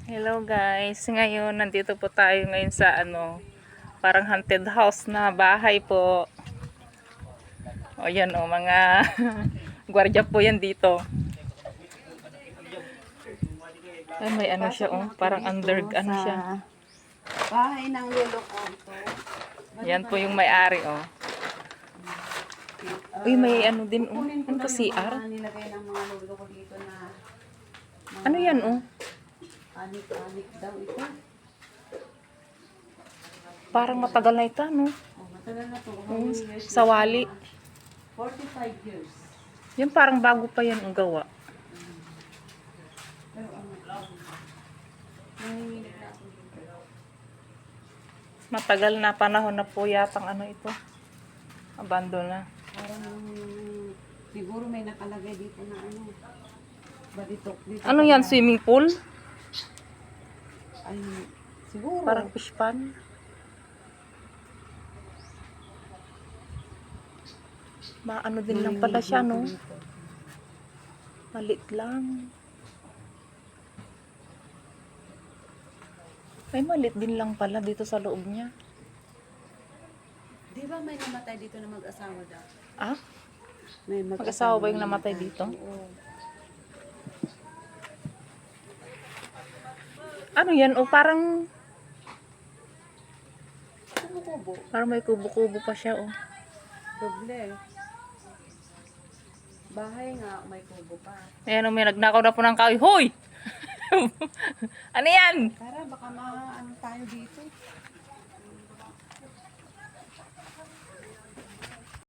Hello guys, ngayon nandito po tayo ngayon sa parang haunted house na bahay po. O yan o, mga gwardiya po yan dito. Ay, may ano siya parang under, ano siya. Bahay ng lolo ko ito. Yan po yung may-ari Uy, may ano din ano to, CR? Nilagay ng mga lolo ko dito na Ano yan anik-anik daw ito. Parang matagal na ito, no? Oh, matagal na to. Sa wali. 45 years. Yan parang bago pa yan ang gawa. Pero nanginginig na ako dito. Matagal na panahon na po yatang ito. Abandon na. Parang siguro may nakalagay dito na dito. Ano yan, swimming pool? Ay, siguro. Parang fish pond. Maano din lang pala siya, no? Malit lang. Ay, malit din lang pala dito sa loob niya. Di ba may namatay dito na mag-asawa daw? Ah? May Mag-asawa ba yung namatay dito? Oo. Ano yan? O parang Kubo-kubo. parang may kubo-kubo pa siya, Doble. Bahay nga, may kubo pa. Ayan, may nagnakaw na po ng kahoy. Hoy! Ano yan? Tara, baka ano tayo dito.